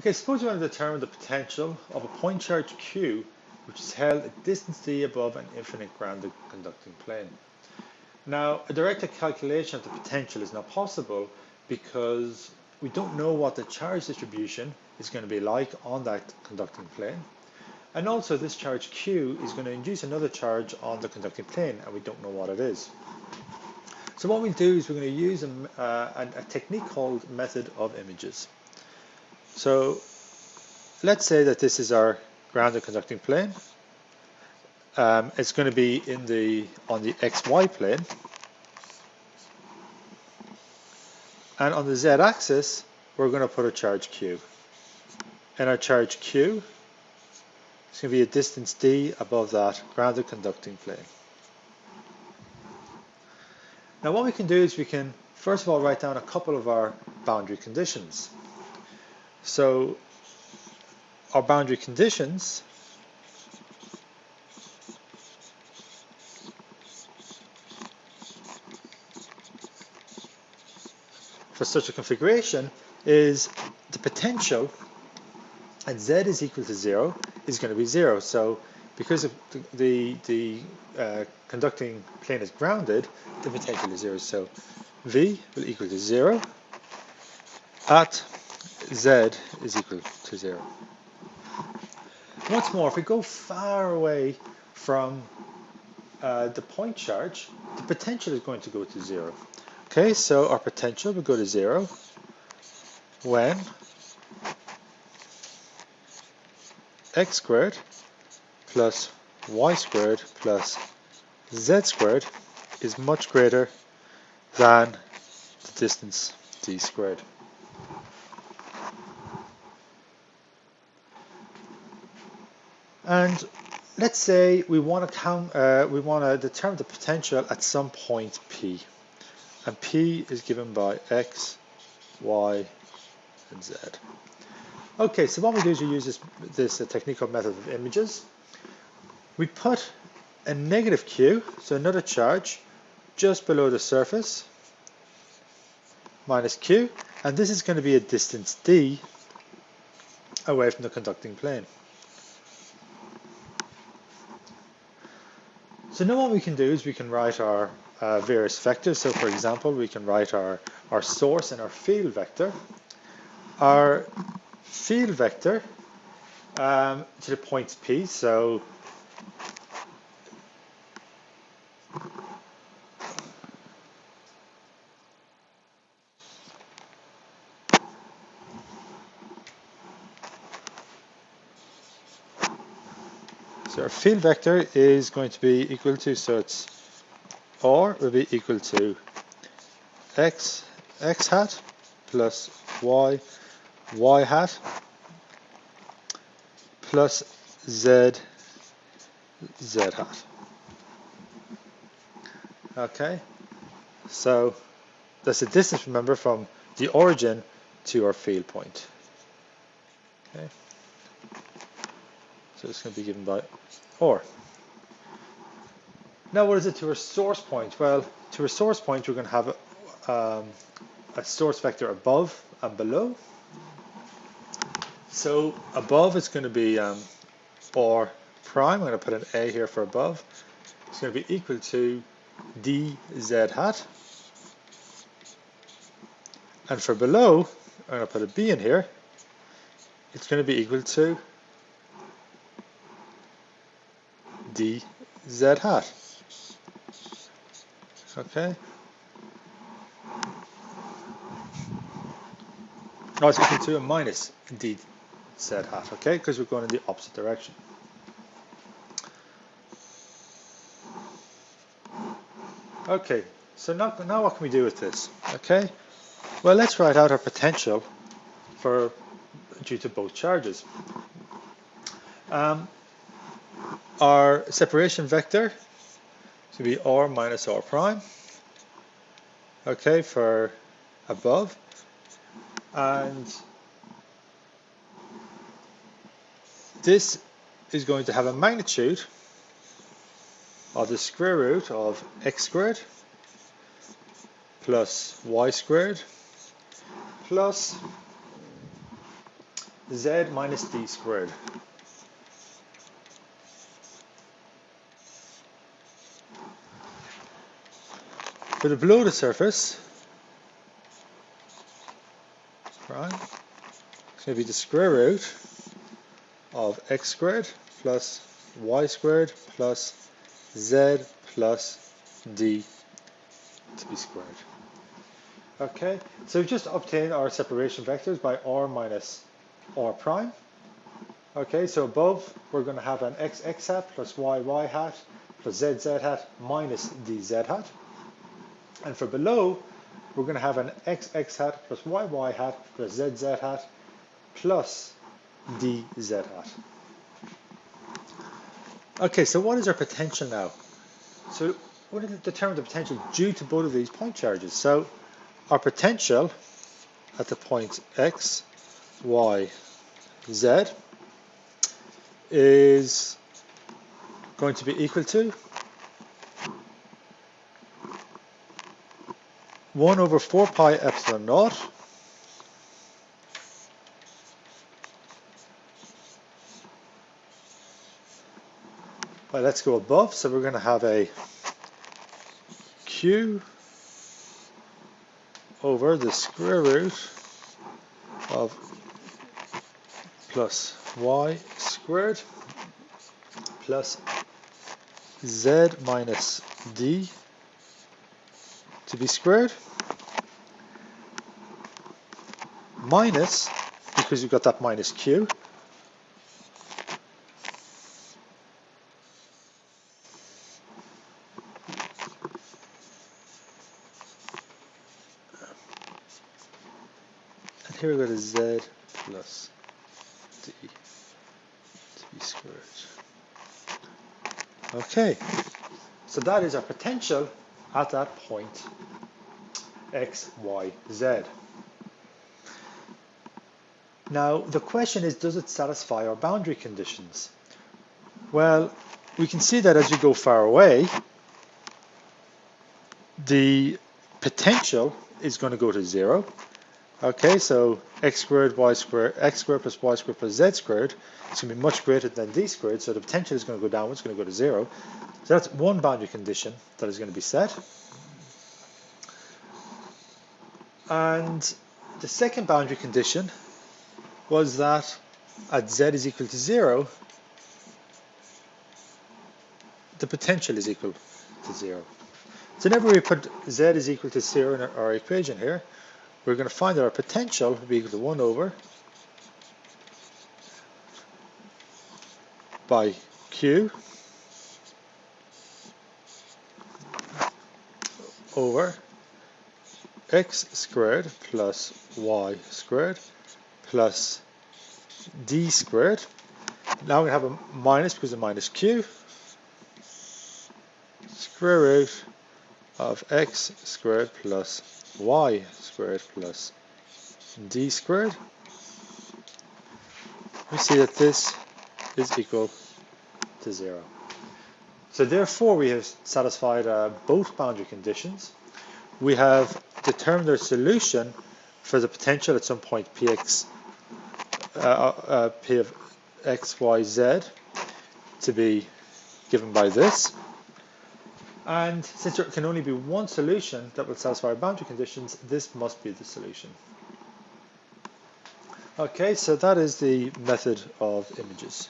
Okay, suppose you want to determine the potential of a point charge Q which is held at distance d above an infinite grounded conducting plane. Now, a direct calculation of the potential is not possible because we don't know what the charge distribution is going to be like on that conducting plane. And also this charge Q is going to induce another charge on the conducting plane and we don't know what it is. So what we'll do is we're going to use a technique called method of images. So let's say that this is our grounded conducting plane. It's going to be on the XY plane. And on the Z-axis, we're going to put a charge Q. And our charge Q is going to be a distance d above that grounded conducting plane. Now what we can do is we can first of all write down a couple of our boundary conditions. So our boundary conditions for such a configuration is the potential at z is equal to 0 is going to be 0. So because of the conducting plane is grounded, the potential is 0. So V will equal to 0 at z is equal to 0. Once more, if we go far away from the point charge, the potential is going to go to 0. Okay, so our potential will go to 0 when x squared plus y squared plus z squared is much greater than the distance d squared. And let's say we want to determine the potential at some point P, and P is given by x, y, and z. Okay, so what we do is we use this technique called method of images. We put a negative Q, so another charge, just below the surface, minus Q, and this is going to be a distance d away from the conducting plane. So now what we can do is we can write our various vectors. So for example, we can write our source and our field vector. Our field vector to the points P, so our field vector is going to be equal to, so it's R will be equal to x hat plus y hat plus z hat. Okay, so that's the distance, remember, from the origin to our field point. Okay, so it's going to be given by R. Now what is it to our source point? Well, to our source point we're going to have a source vector above and below. So above it's going to be R prime. I'm going to put an A here for above. It's going to be equal to dz hat. And for below, I'm going to put a B in here. It's going to be equal to dz hat. Okay. Oh, it's equal to a minus dz hat. Okay, because we're going in the opposite direction. Okay, so now what can we do with this? Okay, well, let's write out our potential due to both charges. Our separation vector is going to be R minus R prime, okay, for above, and this is going to have a magnitude of the square root of x squared plus y squared plus z minus d squared. For the below the surface, right, it's going to be the square root of x squared plus y squared plus z plus d to be squared. Okay, so we've just obtained our separation vectors by r minus r prime. Okay, so above we're going to have an x hat plus y hat plus z hat minus dz hat. And for below, we're going to have an x hat plus y hat plus z hat plus dz hat. Okay, so what is our potential now? So we're going to determine the potential due to both of these point charges. So our potential at the point x, y, z is going to be equal to 1 over 4 pi epsilon naught well, let's go above, so we're going to have a q over the square root of plus y squared plus z minus d to be squared minus, because you've got that minus q, and here we've got a z plus d to be squared. Okay, so that is our potential at that point x, y, z. Now the question is, does it satisfy our boundary conditions? Well, we can see that as we go far away, the potential is going to go to 0. Okay, so x squared plus y squared plus z squared is going to be much greater than d squared, so the potential is going to go downwards, it's going to go to 0. So that's one boundary condition that is going to be set. And the second boundary condition was that at z is equal to 0, the potential is equal to 0. So whenever we put z is equal to 0 in our equation here, we're going to find that our potential will be equal to 1 over by q over x squared plus y squared plus d squared. Now we have a minus because of minus q, square root of x squared plus y squared plus d squared. We see that this is equal to 0. So therefore we have satisfied both boundary conditions. We have determined our solution for the potential at some point px p of x, y, z to be given by this. And since there can only be one solution that will satisfy our boundary conditions, this must be the solution. Okay, so that is the method of images.